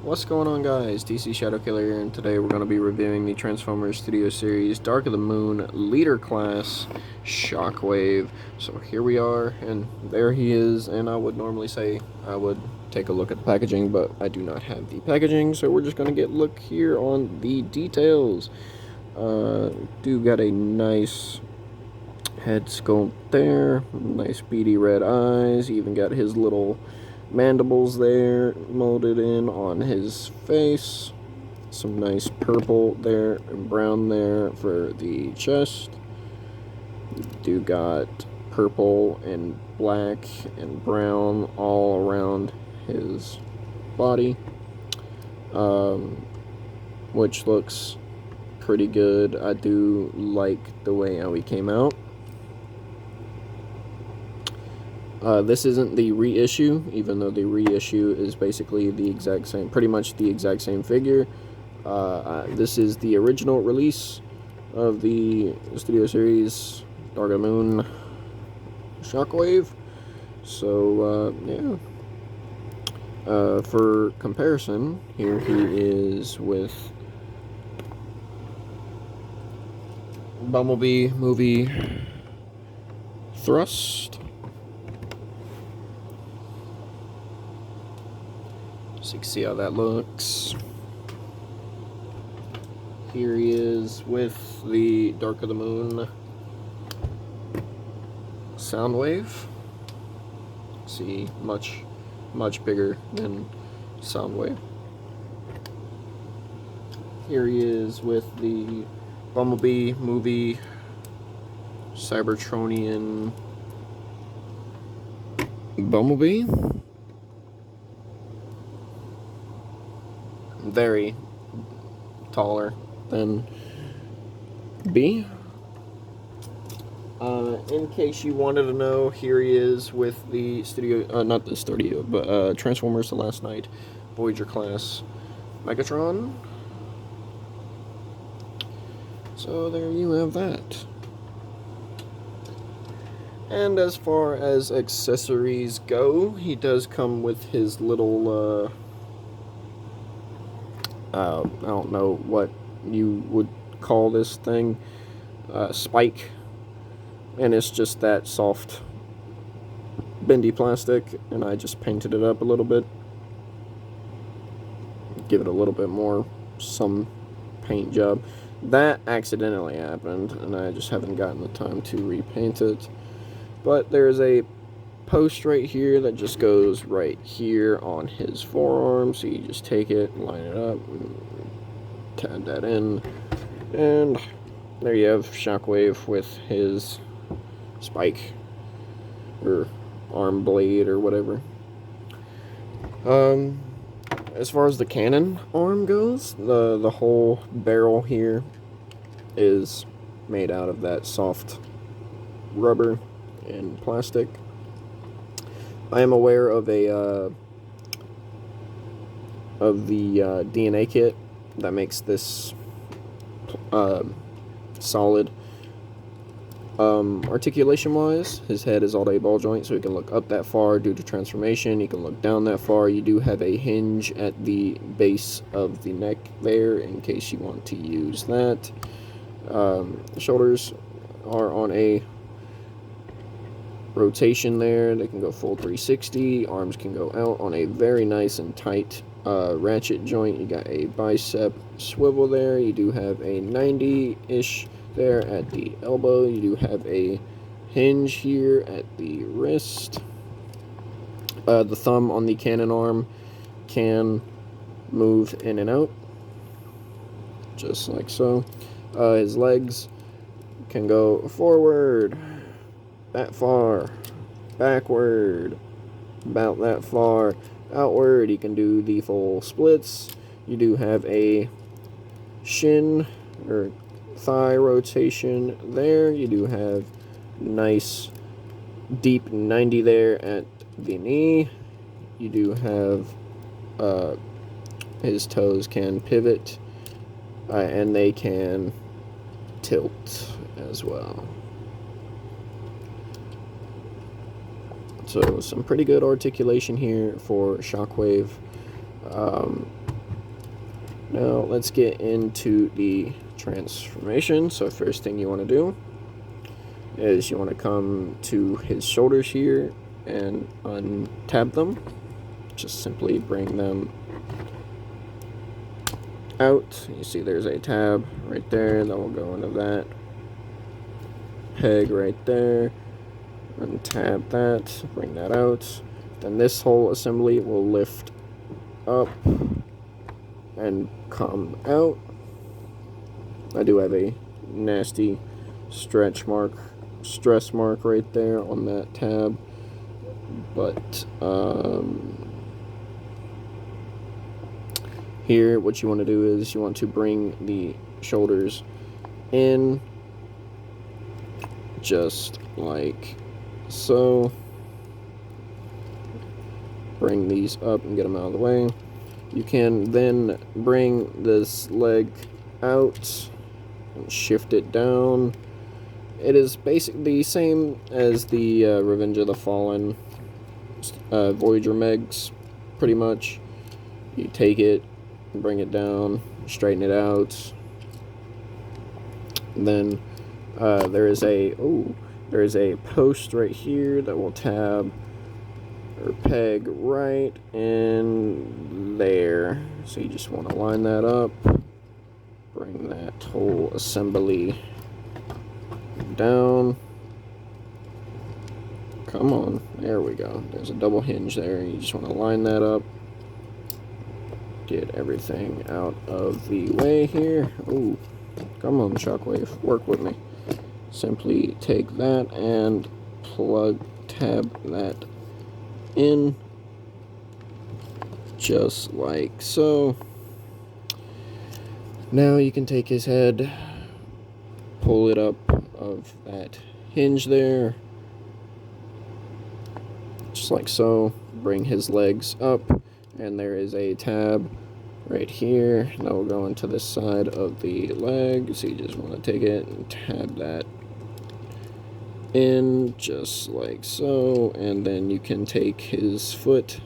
What's going on, guys? tcshadowkillerx here, and today we're going to be reviewing the Transformers Studio Series Dark of the Moon Leader Class Shockwave. So here we are, and there he is, and I would normally say I would take a look at the packaging, but I do not have the packaging, so we're just going to get a look here on the details. Do got a nice head sculpt there, nice beady red eyes, even got his little mandibles there molded in on his face. Some nice purple there and brown there for the chest. We do got purple and black and brown all around his body, which looks pretty good. I do like the way how he came out. This isn't the reissue, even though the reissue is basically the exact same, pretty much the exact same figure. This is the original release of the Studio Series Dark of the Moon Shockwave. So, yeah. For comparison, here he is with Bumblebee movie Thrust. So you can see how that looks. Here he is with the Dark of the Moon Soundwave. See, much bigger than Soundwave. Here he is with the Bumblebee movie Cybertronian Bumblebee. Very taller than B. In case you wanted to know, here he is with the studio, not the studio, but Transformers The Last Night Voyager class Megatron. So there you have that. And as far as accessories go, he does come with his little I don't know what you would call this thing, spike, and it's just that soft bendy plastic, and I just painted it up a little bit, give it a little bit more some paint job. That accidentally happened, and I just haven't gotten the time to repaint it. But there's a post right here that just goes right here on his forearm, so you just take it, line it up, and tab that in, and there you have Shockwave with his spike or arm blade or whatever. As far as the cannon arm goes, the whole barrel here is made out of that soft rubber and plastic. I am aware of the DNA kit that makes this solid. Articulation-wise, his head is all-day ball joint, so he can look up that far due to transformation. He can look down that far. You do have a hinge at the base of the neck there, in case you want to use that. Shoulders are on a rotation there. They can go full 360. Arms can go out on a very nice and tight ratchet joint. You got a bicep swivel there. You do have a 90-ish there at the elbow. You do have a hinge here at the wrist. The thumb on the cannon arm can move in and out, just like so. His legs can go forward, that far, backward, about that far, outward. You can do the full splits. You do have a shin or thigh rotation there. You do have nice deep 90 there at the knee. You do have his toes can pivot, and they can tilt as well. So some pretty good articulation here for Shockwave. Now let's get into the transformation. So first thing you want to do is you want to come to his shoulders here and untab them. Just simply bring them out. You see there's a tab right there, and then we'll go into that peg right there, untab that, bring that out. Then this whole assembly will lift up and come out. I do have a nasty stress mark right there on that tab, but here what you want to do is you want to bring the shoulders in just like so. Bring these up and get them out of the way. You can then bring this leg out and shift it down. It is basically the same as the Revenge of the Fallen Voyager Megs, pretty much. You take it, bring it down, straighten it out. And then there is a post right here that will tab or peg right in there. So you just want to line that up, bring that whole assembly down. Come on, there we go. There's a double hinge there. You just want to line that up, get everything out of the way here. Ooh, come on, Shockwave, work with me. Simply take that and tab that in just like so. Now you can take his head, pull it up of that hinge there, just like so. Bring his legs up, and there is a tab right here that will go into the side of the leg. So you just want to take it and tab that in just like so, and then you can take his foot,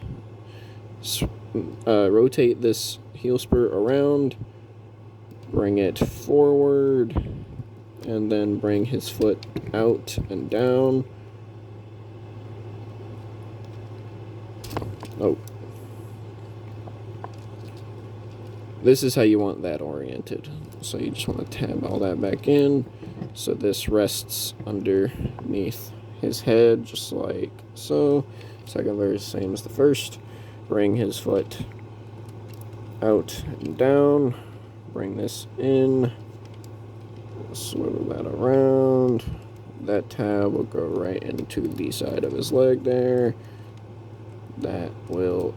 rotate this heel spur around, bring it forward, and then bring his foot out and down. Oh, this is how you want that oriented. So you just want to tab all that back in, so this rests underneath his head, just like so. Second verse, same as the first. Bring his foot out and down. Bring this in. Swivel that around. That tab will go right into the side of his leg there. That will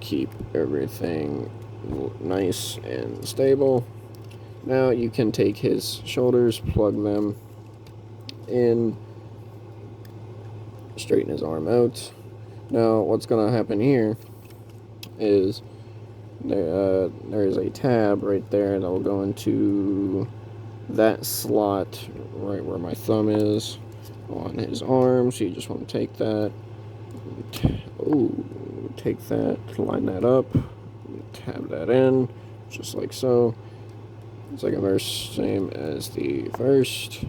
keep everything nice and stable. Now you can take his shoulders, plug them in, straighten his arm out. Now what's going to happen here is there is a tab right there that will go into that slot right where my thumb is on his arm. So you just want to take that, take that, line that up, tab that in, just like so. Second verse, same as the first.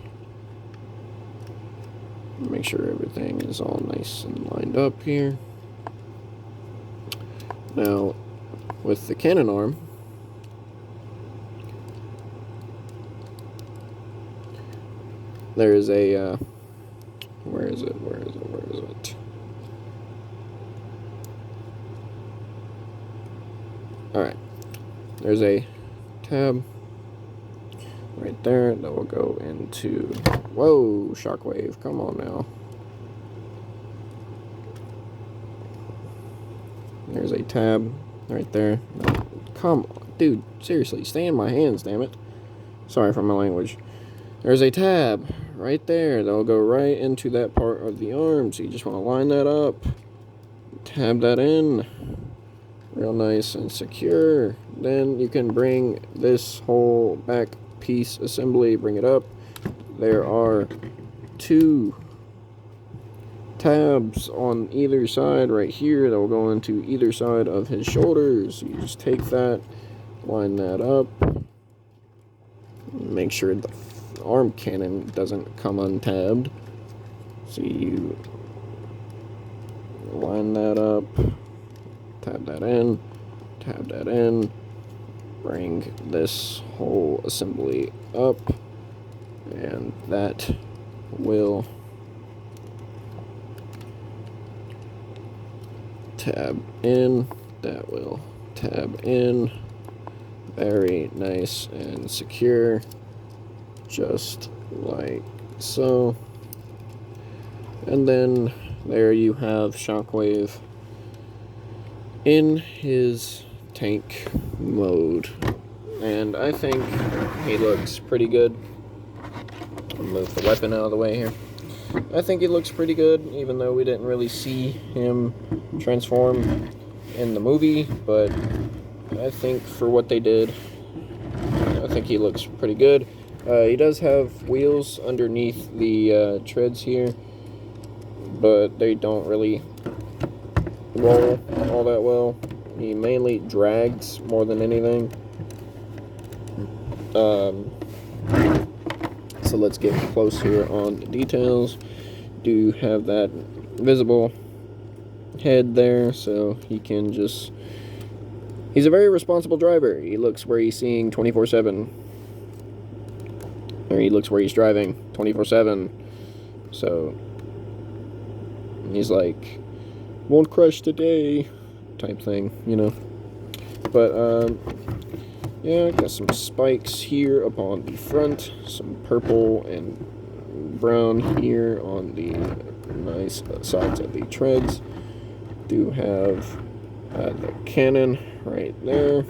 Make sure everything is all nice and lined up here. Now, with the cannon arm, there is a, where is it? Alright, there's a tab right there that will go into, whoa, Shockwave, come on now. There's a tab right there. Come on, dude, seriously, stay in my hands, damn it. Sorry for my language. There's a tab right there that'll go right into that part of the arm, so you just want to line that up, tab that in, real nice and secure. Then you can bring this whole back piece assembly, bring it up. There are 2 tabs on either side right here that will go into either side of his shoulders. You just take that, line that up. Make sure the arm cannon doesn't come untabbed. So you line that up, tab that in, bring this whole assembly up, and that will tab in, that will tab in. Very nice and secure, just like so. And then there you have Shockwave in his tank mode. And I think he looks pretty good. I'll move the weapon out of the way here. I think he looks pretty good, even though we didn't really see him transform in the movie, but I think for what they did, I think he looks pretty good. He does have wheels underneath the treads here, but they don't really roll all that well. He mainly drags more than anything. So let's get close here on the details. Do have that visible head there, so he can just... He's a very responsible driver. He looks where he's seeing 24/7. Or he looks where he's driving 24/7. So he's like, won't crush today type thing, you know. But yeah, got some spikes here up on the front, some purple and brown here on the nice sides of the treads. Do have the cannon right there.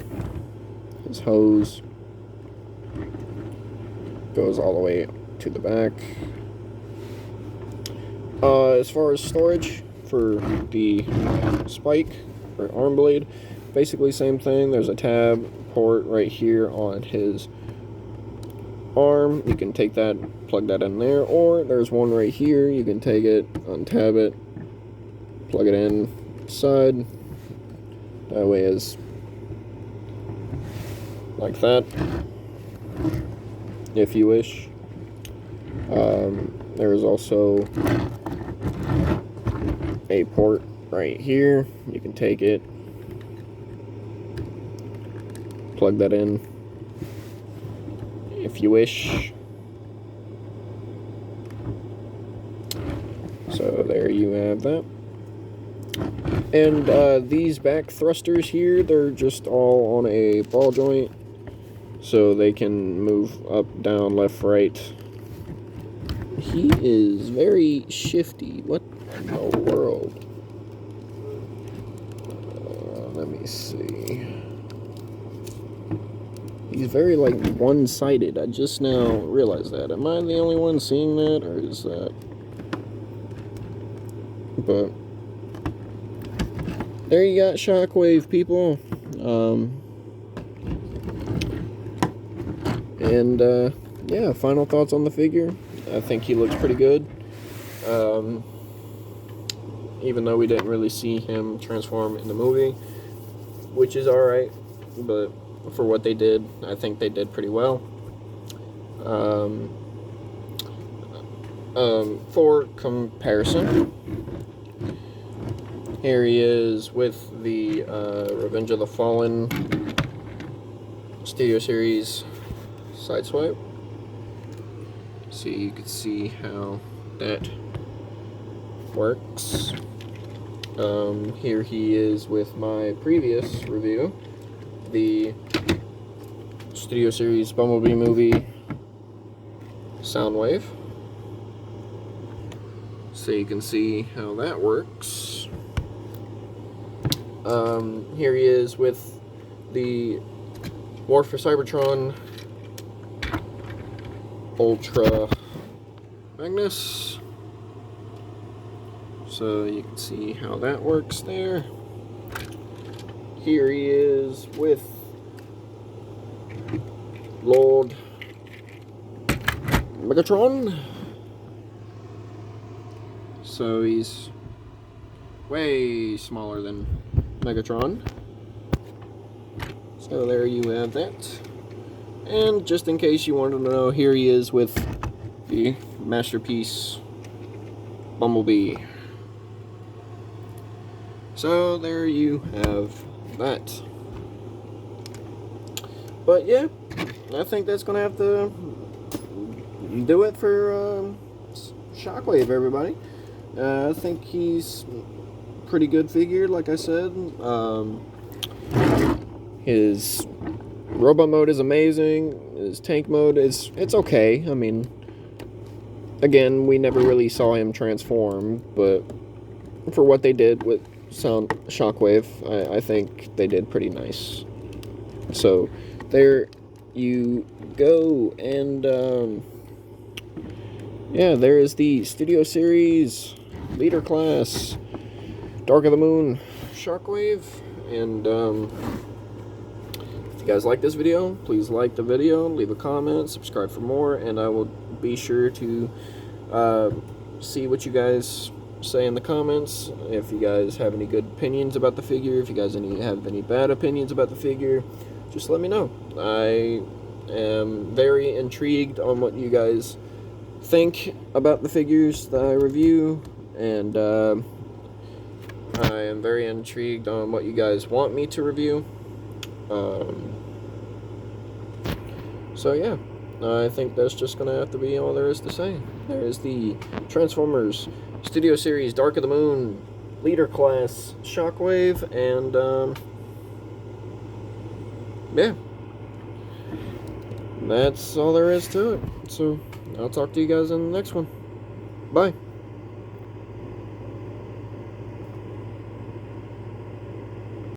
His hose goes all the way to the back. As far as storage for the spike or arm blade, basically same thing. There's a tab port right here on his arm. You can take that, plug that in there, or there's one right here. You can take it, untab it, plug it in side. That way is like that, if you wish. There is also a port right here. You can take it, plug that in if you wish. So there you have that. And these back thrusters here, they're just all on a ball joint, so they can move up, down, left, right. He is very shifty. What in the world? Let me see. He's very, like, one-sided. I just now realized that. Am I the only one seeing that, or is that... But there you got Shockwave, people. Yeah, final thoughts on the figure. I think he looks pretty good. Even though we didn't really see him transform in the movie, which is alright, but for what they did, I think they did pretty well. For comparison, here he is with the Revenge of the Fallen Studio Series Sideswipe. So you can see how that works. Here he is with my previous review, the Studio Series Bumblebee movie Soundwave. So you can see how that works. Here he is with the War for Cybertron Ultra Magnus. So you can see how that works there. Here he is with Lord Megatron. So he's way smaller than Megatron. So there you have that. And just in case you wanted to know, here he is with the Masterpiece Bumblebee. So there you have that. But yeah, I think that's gonna have to do it for Shockwave, everybody. I think he's pretty good figure, like I said. His robot mode is amazing. His tank mode it's okay. I mean, again, we never really saw him transform, but for what they did with Shockwave, I think they did pretty nice. So there you go, and yeah, there is the Studio Series Leader Class Dark of the Moon Shockwave. And if you guys like this video, please like the video, leave a comment, subscribe for more, and I will be sure to see what you guys say in the comments. If you guys have any good opinions about the figure, if you guys have any bad opinions about the figure, just let me know. I am very intrigued on what you guys think about the figures that I review, and I am very intrigued on what you guys want me to review. So yeah, I think that's just gonna have to be all there is to say. There is the Transformers Studio Series Dark of the Moon Leader Class Shockwave, and yeah, that's all there is to it. So I'll talk to you guys in the next one. Bye.